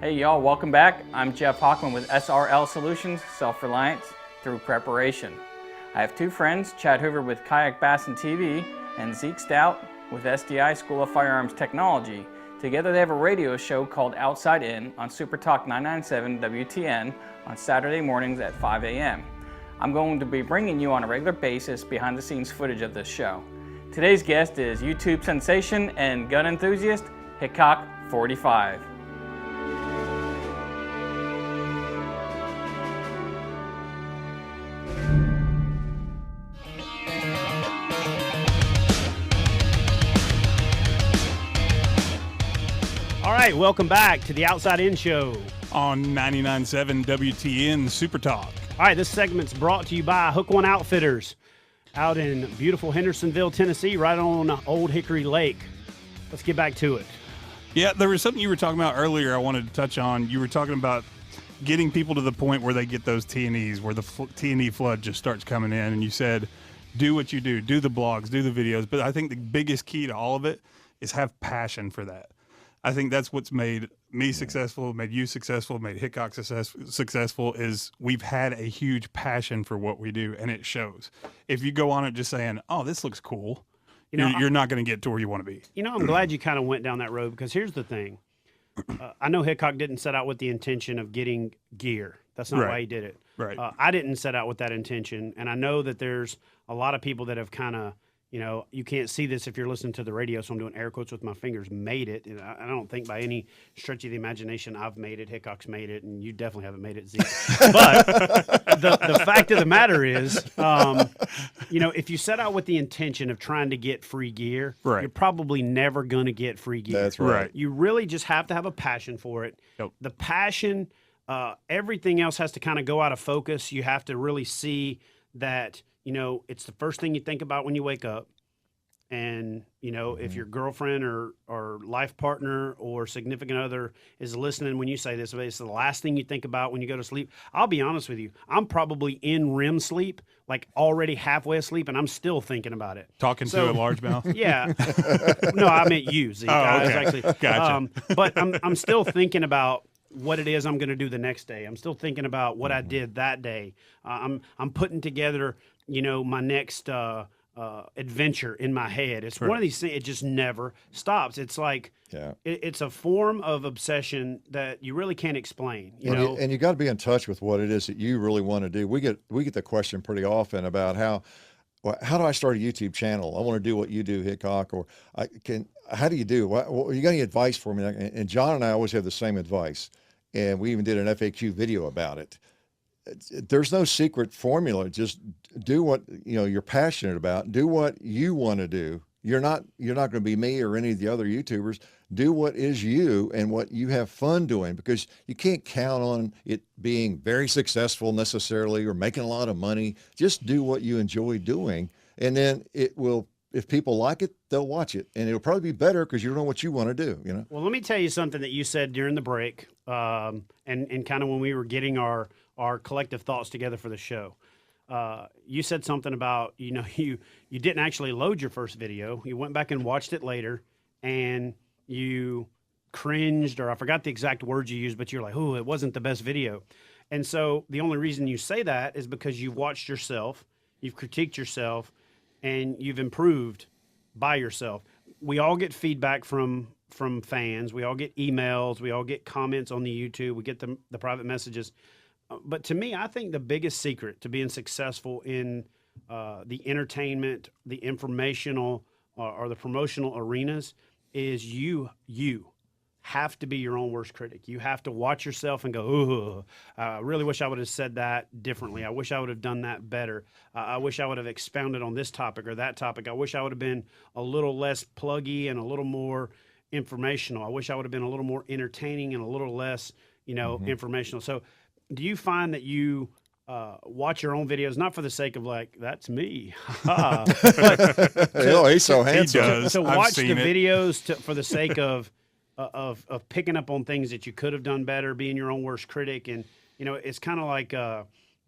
Hey y'all, welcome back. I'm Jeff Hockman with SRL Solutions, self-reliant through preparation. I have two friends, Chad Hoover with Kayak Bass and TV and Zeke Stout with SDI School of Firearms Technology. Together they have a radio show called Outside In on Super Talk 997 WTN on Saturday mornings at 5 a.m. I'm going to be bringing you on a regular basis behind the scenes footage of this show. Today's guest is YouTube sensation and gun enthusiast, Hickok45. All right, welcome back to the Outside In Show on 99.7 WTN Super Talk. All right, this segment's brought to you by Hook One Outfitters out in beautiful Hendersonville, Tennessee, right on Old Hickory Lake. Let's get back to it. Yeah, there was something you were talking about earlier I wanted to touch on. You were talking about getting people to the point where they get those T&Es, where the T&E flood just starts coming in, and you said, do what you do the blogs, do the videos. But I think the biggest key to all of it is have passion for that. I think that's what's made me successful, made you successful, made Hickok successful, is we've had a huge passion for what we do, and it shows. If you go on it just saying, oh, this looks cool, you're not going to get to where you want to be. You know, I'm glad you kind of went down that road, because here's the thing. I know Hickok didn't set out with the intention of getting gear. That's not why he did it. Right. I didn't set out with that intention, and I know that there's a lot of people that have kind of, you can't see this if you're listening to the radio, so I'm doing air quotes with my fingers, made it. And I don't think by any stretch of the imagination I've made it, Hickok's made it, and you definitely haven't made it, Zeke. But the fact of the matter is, if you set out with the intention of trying to get free gear, you're probably never going to get free gear. That's right. You really just have to have a passion for it. Yep. The passion, everything else has to kind of go out of focus. You have to really see that it's the first thing you think about when you wake up. And, if your girlfriend or life partner or significant other is listening when you say this, it's the last thing you think about when you go to sleep. I'll be honest with you. I'm probably in REM sleep, like already halfway asleep, and I'm still thinking about it. Talking to a largemouth? Yeah. No, I meant you, Zeke. Oh, okay. Actually, Gotcha. But I'm still thinking about what it is I'm going to do the next day. I'm still thinking about what I did that day. I'm putting together, my next adventure in my head. It's one of these things. It just never stops. It's like it's a form of obsession that you really can't explain. And you got to be in touch with what it is that you really want to do. We get the question pretty often about how do I start a YouTube channel? I want to do what you do, Hickok, or how do you do? You got any advice for me? And John and I always have the same advice, and we even did an FAQ video about it. There's no secret formula. Just do what you're passionate about. Do what you want to do. You're not going to be me or any of the other YouTubers. Do what is you and what you have fun doing, because you can't count on it being very successful necessarily or making a lot of money. Just do what you enjoy doing, and then it will. If people like it, they'll watch it, and it'll probably be better because you know what you want to do. Well, let me tell you something that you said during the break, and kind of when we were getting our collective thoughts together for the show. You said something about, you didn't actually load your first video. You went back and watched it later, and you cringed, or I forgot the exact words you used, but you're like, oh, it wasn't the best video. And so the only reason you say that is because you've watched yourself, you've critiqued yourself, and you've improved by yourself. We all get feedback from fans. We all get emails. We all get comments on the YouTube. We get the private messages. But to me, I think the biggest secret to being successful in the entertainment, the informational, or the promotional arenas is you have to be your own worst critic. You have to watch yourself and go, ooh, I really wish I would have said that differently. I wish I would have done that better. I wish I would have expounded on this topic or that topic. I wish I would have been a little less pluggy and a little more informational. I wish I would have been a little more entertaining and a little less, informational. So do you find that you watch your own videos, not for the sake of like, that's me. He's so handsome. He does. So watch the it. videos for the sake of picking up on things that you could have done better, being your own worst critic. And, it's kind of like,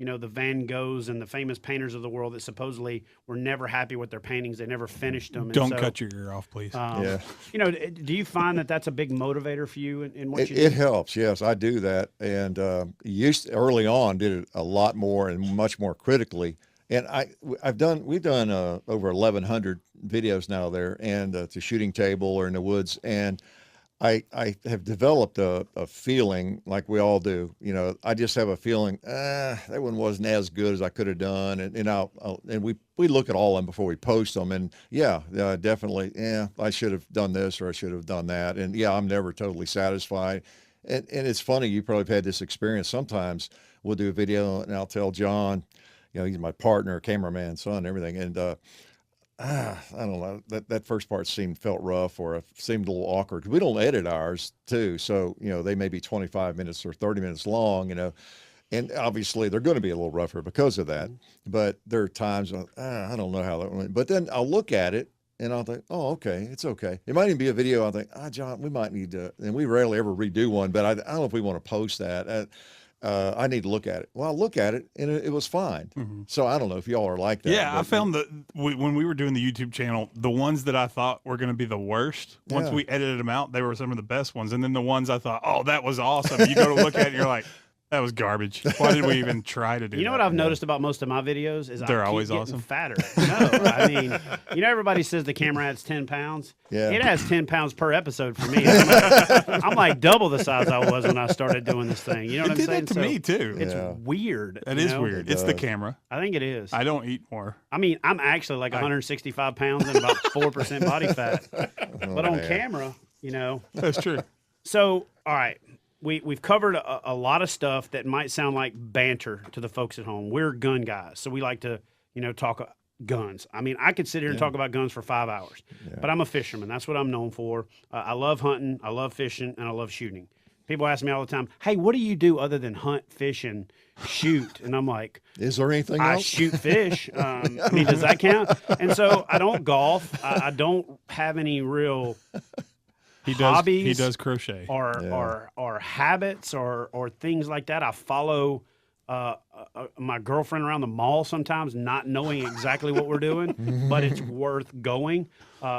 you know, the Van Goghs and the famous painters of the world that supposedly were never happy with their paintings. They never finished them. And Don't so, cut your ear off, please. Yeah. You know, do you find that that's a big motivator for you in what you do? It helps. Yes, I do that. And early on did it a lot more and much more critically. And we've done over 1,100 videos now there, and at the shooting table or in the woods. And I have developed a feeling, like we all do. You know, I just have a feeling that one wasn't as good as I could have done, and we look at all of them before we post them, and definitely, I should have done this or I should have done that, and I'm never totally satisfied. And it's funny, you probably have had this experience. Sometimes we'll do a video, and I'll tell John, you know, he's my partner, cameraman, son, everything, and I don't know, that first part felt rough, or it seemed a little awkward. We don't edit ours too, so you know they may be 25 minutes or 30 minutes long, you know, and obviously they're going to be a little rougher because of that. But there are times I don't know how that went, but then I'll look at it and I'll think, oh, okay, it's okay. It might even be a video. I think, John, we might need to, and we rarely ever redo one, but I don't know if we want to post that. I need to look at it. Well, I'll look at it, and it was fine. Mm-hmm. So I don't know if y'all are like that. Yeah, I found that when we were doing the YouTube channel, the ones that I thought were going to be the worst, once we edited them out, they were some of the best ones. And then the ones I thought, oh, that was awesome. You go to look at it, and you're like, that was garbage. Why did we even try to do that? You know what I've noticed about most of my videos is They're I keep always getting awesome. fatter. No, I mean, you know, everybody says the camera adds 10 pounds. Yeah. It adds 10 pounds per episode for me. I'm like double the size I was when I started doing this thing. You know what It I'm did saying? that to me, too. It's Yeah. weird. That you is know? weird. It It's the does. camera. I think it is. I don't eat more. I mean, I'm actually like 165 pounds and about 4% body fat. But on man. camera, you know. That's true. So, all right. We've covered a lot of stuff that might sound like banter to the folks at home. We're gun guys, so we like to, you know, talk guns. I mean, I could sit here and talk about guns for 5 hours, but I'm a fisherman. That's what I'm known for. I love hunting, I love fishing, and I love shooting. People ask me all the time, hey, what do you do other than hunt, fish, and shoot? And I'm like, Is there anything I else? shoot fish. I mean, does that count? And so I don't golf. I don't have any real hobbies. He does crochet. or habits or things like that. I follow my girlfriend around the mall sometimes, not knowing exactly what we're doing, but it's worth going.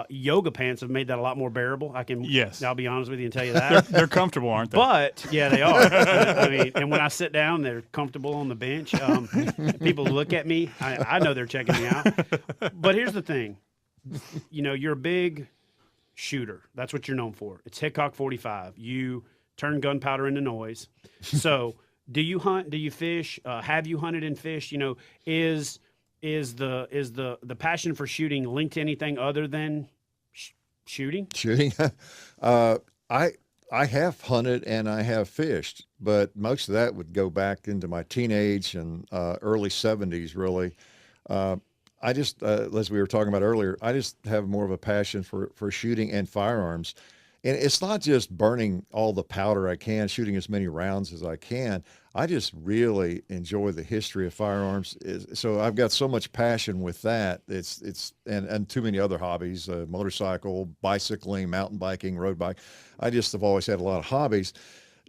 Yoga pants have made that a lot more bearable. Yes. I'll be honest with you and tell you that. They're comfortable, aren't they? But yeah, they are. I mean, and when I sit down, they're comfortable on the bench. People look at me. I know they're checking me out. But here's the thing. You know, you're a big shooter. That's what you're known for. It's Hickok45. You turn gunpowder into noise. So, do you hunt? Do you fish? Have you hunted and fished? You know, is the passion for shooting linked to anything other than shooting? Shooting. I have hunted and I have fished, but most of that would go back into my teenage and early 70s, really. I just, as we were talking about earlier, I just have more of a passion for shooting and firearms. And it's not just burning all the powder I can, shooting as many rounds as I can. I just really enjoy the history of firearms. So I've got so much passion with that. And too many other hobbies, motorcycle, bicycling, mountain biking, road bike. I just have always had a lot of hobbies.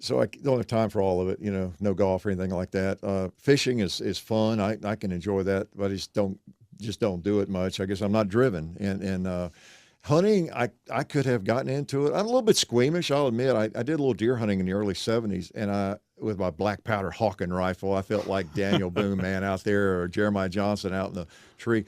So I don't have time for all of it, you know, no golf or anything like that. Fishing is fun. I can enjoy that, but I just don't do it much. I guess I'm not driven. And hunting, I could have gotten into it. I'm a little bit squeamish, I'll admit. I did a little deer hunting in the early 70s, and with my black powder Hawken rifle, I felt like Daniel Boone, man, out there, or Jeremiah Johnson out in the tree.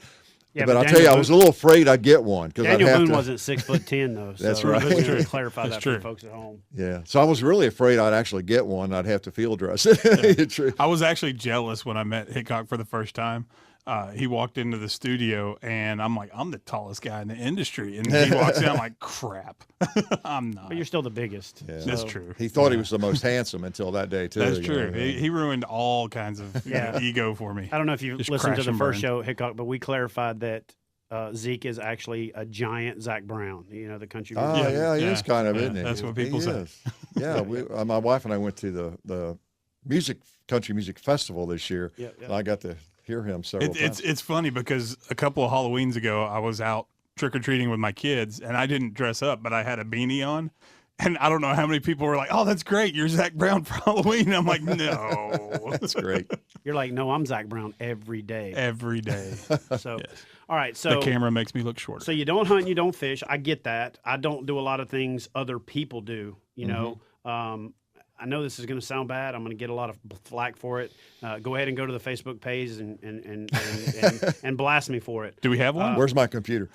Yeah, but I'll Daniel tell you, I Boone- was a little afraid I'd get one. Daniel Boone wasn't 6'10" though. That's so right. Let's just clarify That's that for the true. folks at home. Yeah. So I was really afraid I'd actually get one. I'd have to field dress it. True. I was actually jealous when I met Hickok for the first time. He walked into the studio, and I'm like, I'm the tallest guy in the industry. And he walks in, I'm like, crap. I'm not. But you're still the biggest. Yeah. That's so- true. He thought he was the most handsome until that day, too. That's you true. know. He ruined all kinds of Yeah. ego for me. I don't know if you Just listened to crash the and first burn. show, Hickok, but we clarified that Zeke is actually a giant Zach Brown. You know, the country. Oh, music. yeah, he is Yeah. kind of, Yeah, isn't he? that's what He people say. is. Yeah, my wife and I went to the country music festival this year. Yeah, yeah. And I got to hear him several times. It's funny because a couple of Halloweens ago, I was out trick-or-treating with my kids, and I didn't dress up, but I had a beanie on. And I don't know how many people were like, "Oh, that's great. You're Zach Brown for Halloween." And I'm like, "No." That's great. You're like, no, I'm Zach Brown every day. Every day. So, Yes. all right. So The camera makes me look shorter. So you don't hunt, you don't fish. I get that. I don't do a lot of things other people do. You know, I know this is going to sound bad. I'm going to get a lot of flack for it. Go ahead and go to the Facebook page and blast me for it. Do we have one? Where's my computer?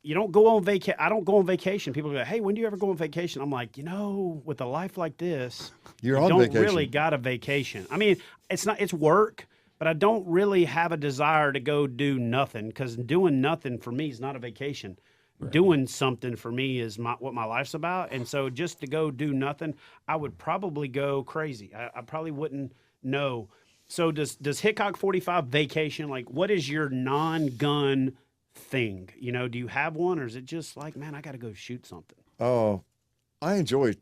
You don't go on vacation. I don't go on vacation. People go, hey, when do you ever go on vacation? I'm like, with a life like this, You're you on don't vacation. really got a vacation. I mean, it's work, but I don't really have a desire to go do nothing, because doing nothing for me is not a vacation. Right. Doing something for me is what my life's about. And so just to go do nothing, I would probably go crazy. I probably wouldn't know. So does Hickok45 vacation, like, what is your non-gun thing? Do you have one, or is it just like, man, I got to go shoot something? Oh, I enjoy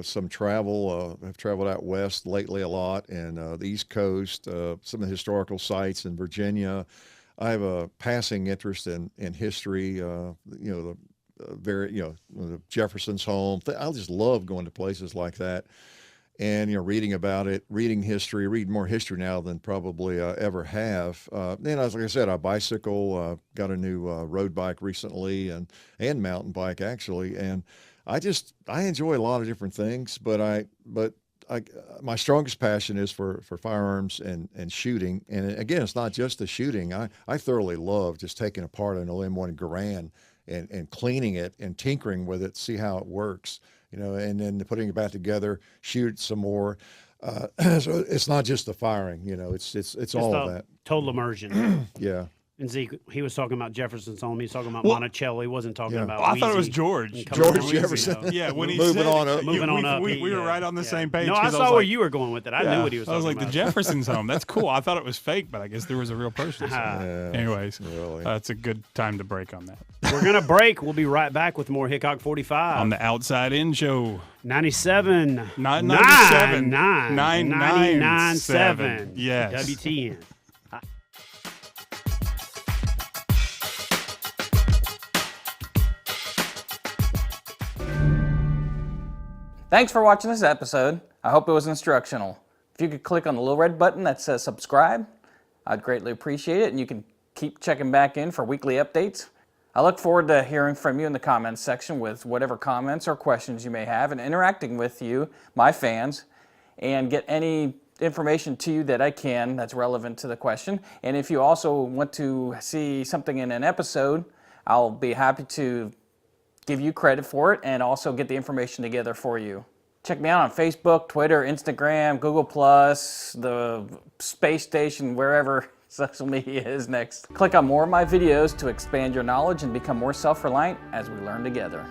some travel. I've traveled out west lately a lot, and the East Coast, some of the historical sites in Virginia. I have a passing interest in history. The Jefferson's home. I just love going to places like that, and reading about it, reading history. Read more history now than probably ever have. Then, like I said, I bicycle. Got a new road bike recently, and mountain bike actually, and I enjoy a lot of different things, but my strongest passion is for firearms and shooting. And again, it's not just the shooting. I thoroughly love just taking apart an M1 Garand and cleaning it and tinkering with it, see how it works, and then putting it back together, shoot some more. So it's not just the firing, it's all of that. Total immersion. Yeah. And Zeke, he was talking about Jefferson's home. He was talking about Monticello. He wasn't talking about. I thought it was Wheezy George. and coming George from Jefferson. Wheezy, Yeah, when he Moving said on it, up. Moving on up. We were right on the same page. No, I 'cause saw was where like, you were going with it. I knew what he was I talking was like, about. the Jefferson's home. That's cool. I thought it was fake, but I guess there was a real person. So. Anyways, really. That's a good time to break on that. We're going to break. We'll be right back with more Hickok45. On the Outside In Show. 97. Not 97. 997. Yes. WTN. Thanks for watching this episode. I hope it was instructional. If you could click on the little red button that says subscribe, I'd greatly appreciate it, and you can keep checking back in for weekly updates. I look forward to hearing from you in the comments section with whatever comments or questions you may have, and interacting with you, my fans, and get any information to you that I can that's relevant to the question. And if you also want to see something in an episode, I'll be happy to give you credit for it and also get the information together for you. Check me out on Facebook, Twitter, Instagram, Google+, the space station, wherever social media is next. Click on more of my videos to expand your knowledge and become more self-reliant as we learn together.